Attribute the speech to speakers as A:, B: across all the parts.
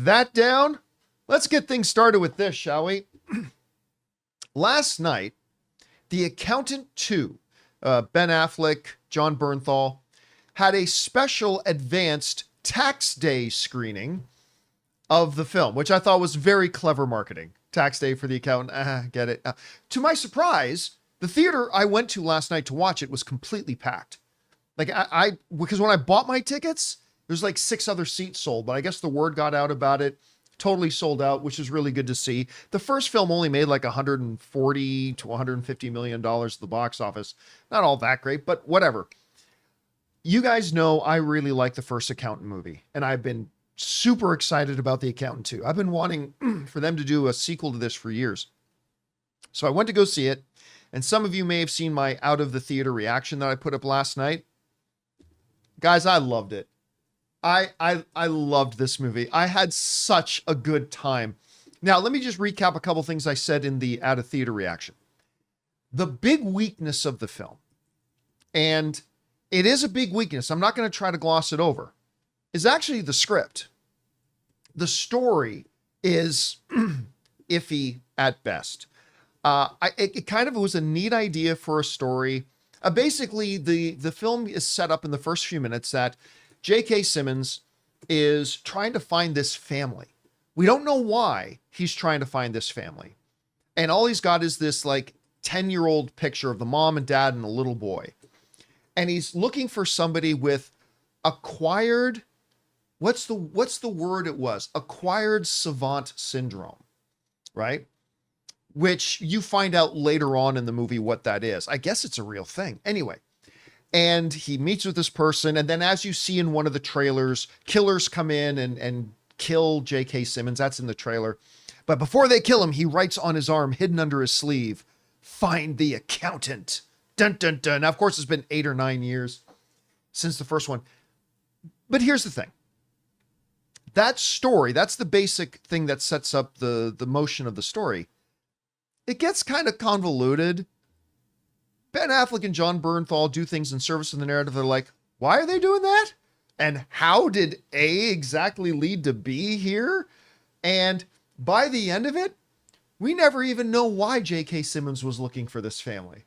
A: with that down, let's get things started with this, shall we? Last night, The Accountant 2, Ben Affleck, John Bernthal, had a special advanced tax day screening of the film, which I thought was very clever marketing. Tax day for The Accountant, get it. To my surprise, the theater I went to last night to watch it was completely packed. Like because when I bought my tickets, there's like 6 other seats sold, but I guess the word got out about it. Totally sold out, which is really good to see. The first film only made like $140 to $150 million at the box office. Not all that great, but whatever. You guys know I really like the first Accountant movie, and I've been super excited about The Accountant 2. I've been wanting for them to do a sequel to this for years. So I went to go see it, and some of you may have seen my out of the theater reaction that I put up last night. Guys, I loved it. I loved this movie. I had such a good time. Now, let me just recap a couple things I said in the out of theater reaction. The big weakness of the film, and it is a big weakness, I'm not going to try to gloss it over, is actually the script. The story is iffy at best. It kind of was a neat idea for a story. Basically, the film is set up in the first few minutes that J.K. Simmons is trying to find this family. We don't know why he's trying to find this family. And all he's got is this like 10-year-old picture of the mom and dad and a little boy. And he's looking for somebody with acquired, what's the word it was? Acquired savant syndrome, right? Which you find out later on in the movie what that is. I guess it's a real thing. Anyway. And he meets with this person. And then as you see in one of the trailers, killers come in and kill J.K. Simmons. That's in the trailer. But before they kill him, he writes on his arm, hidden under his sleeve, "Find the accountant." Dun, dun, dun. Now, of course, it's been 8 or 9 years since the first one. But here's the thing. That story, that's the basic thing that sets up the motion of the story. It gets kind of convoluted. Ben Affleck and John Bernthal do things in service of the narrative. They're like, why are they doing that? And how did A exactly lead to B here? And by the end of it, we never even know why J.K. Simmons was looking for this family.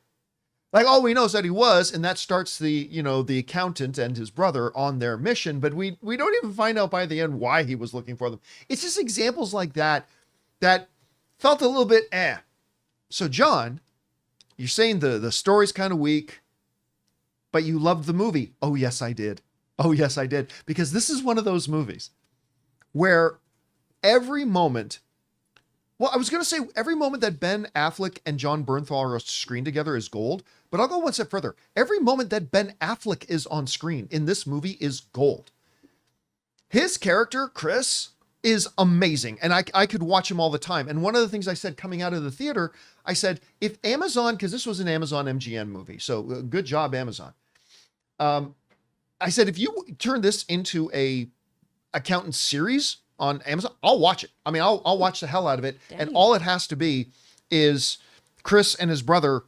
A: Like, all we know is that he was, and that starts the accountant and his brother on their mission, but we don't even find out by the end why he was looking for them. It's just examples like that felt a little bit So John, you're saying the story's kind of weak, but you loved the movie. Oh, yes, I did. Oh, yes, I did. Because this is one of those movies where every moment, well, I was going to say every moment that Ben Affleck and John Bernthal are on screen together is gold, but I'll go one step further. Every moment that Ben Affleck is on screen in this movie is gold. His character, Chris, is amazing. And I could watch him all the time. And one of the things I said coming out of the theater, I said, if Amazon, because this was an Amazon MGM movie, so good job, Amazon. I said, if you turn this into a accountant series on Amazon, I'll watch it. I mean, I'll watch the hell out of it. Dang. And all it has to be is Chris and his brother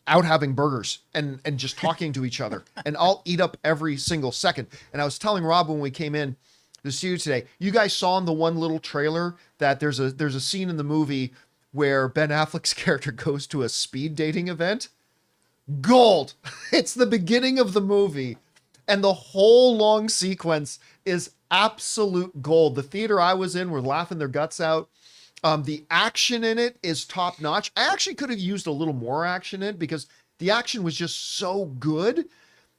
A: out having burgers and just talking to each other. And I'll eat up every single second. And I was telling Rob when we came in to see you today, you guys saw in the one little trailer that there's a scene in the movie where Ben Affleck's character goes to a speed dating event. Gold. It's the beginning of the movie. And the whole long sequence is absolute gold. The theater I was in were laughing their guts out. The action in it is top notch. I actually could have used a little more action in it because the action was just so good.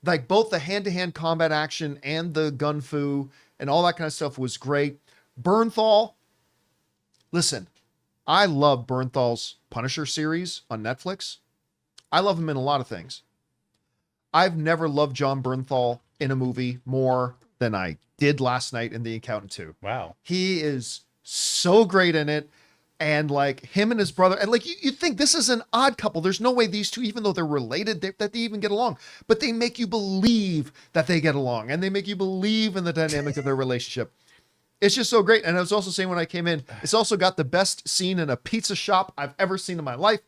A: Like both the hand-to-hand combat action and the gun fu and all that kind of stuff was great. Bernthal, listen, I love Bernthal's Punisher series on Netflix. I love him in a lot of things. I've never loved John Bernthal in a movie more than I did last night in The Accountant 2.
B: Wow.
A: He is so great in it. And like him and his brother, and like you think this is an odd couple. There's no way these two, even though they're related, that they even get along. But they make you believe that they get along, and they make you believe in the dynamic of their relationship. It's just so great. And I was also saying when I came in, it's also got the best scene in a pizza shop I've ever seen in my life.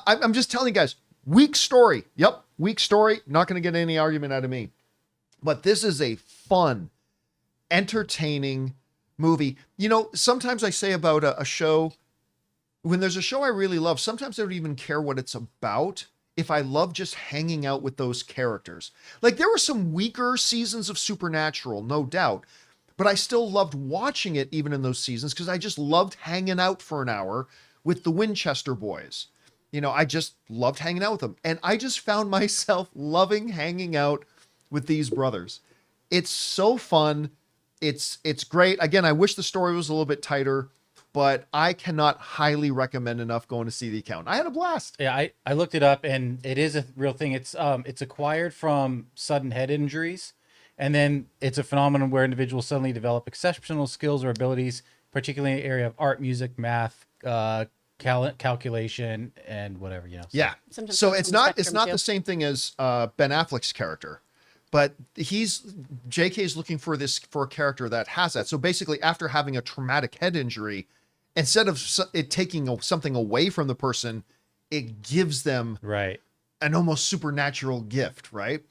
A: I'm just telling you guys, weak story. Yep, weak story. Not going to get any argument out of me. But this is a fun, entertaining, movie. You know, sometimes I say about a show, when there's a show I really love, sometimes I don't even care what it's about if I love just hanging out with those characters. Like there were some weaker seasons of Supernatural, no doubt, but I still loved watching it even in those seasons because I just loved hanging out for an hour with the Winchester boys. You know, I just loved hanging out with them. And I just found myself loving hanging out with these brothers. It's so fun. It's great. Again, I wish the story was a little bit tighter, but I cannot highly recommend enough going to see The Accountant. I had a blast.
B: Yeah, I looked it up, and it is a real thing. It's acquired from sudden head injuries, and then it's a phenomenon where individuals suddenly develop exceptional skills or abilities, particularly in the area of art, music, math, calculation, and whatever, you know.
A: Yeah.
C: Sometimes
A: So
C: goes
A: it's
C: from the
A: not
C: spectrum,
A: the
C: too.
A: same thing as Ben Affleck's character, but JK is looking for a character that has that. So basically, after having a traumatic head injury, instead of it taking something away from the person, it gives them
B: Right.
A: an almost supernatural gift, right?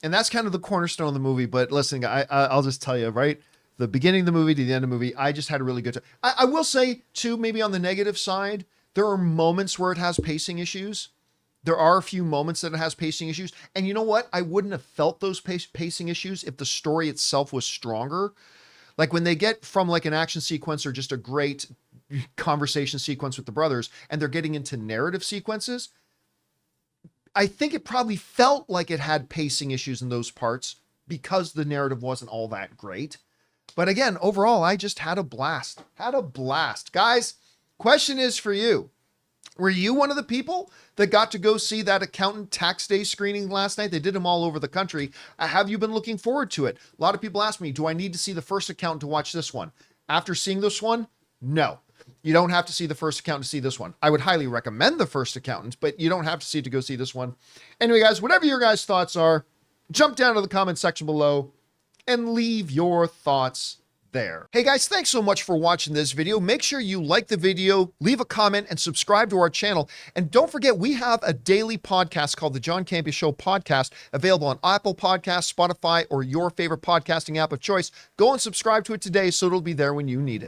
A: And that's kind of the cornerstone of the movie. But listen, I'll just tell you, right? The beginning of the movie to the end of the movie, I just had a really good time. I will say, too, maybe on the negative side, there are moments where it has pacing issues. There are a few moments that it has pacing issues. And you know what? I wouldn't have felt those pacing issues if the story itself was stronger. Like when they get from like an action sequence or just a great conversation sequence with the brothers and they're getting into narrative sequences, I think it probably felt like it had pacing issues in those parts because the narrative wasn't all that great. But again, overall, I just had a blast. Had a blast. Guys, question is for you. Were you one of the people that got to go see that Accountant Tax Day screening last night? They did them all over the country. Have you been looking forward to it? A lot of people ask me, do I need to see the first Accountant to watch this one? After seeing this one, no. You don't have to see the first Accountant to see this one. I would highly recommend the first Accountant, but you don't have to see it to go see this one. Anyway, guys, whatever your guys' thoughts are, jump down to the comment section below and leave your thoughts there. Hey guys, thanks so much for watching this video. Make sure you like the video, leave a comment, and subscribe to our channel. And don't forget, we have a daily podcast called the John Campea Show podcast, available on Apple Podcasts, Spotify, or your favorite podcasting app of choice. Go and subscribe to it today so it'll be there when you need it.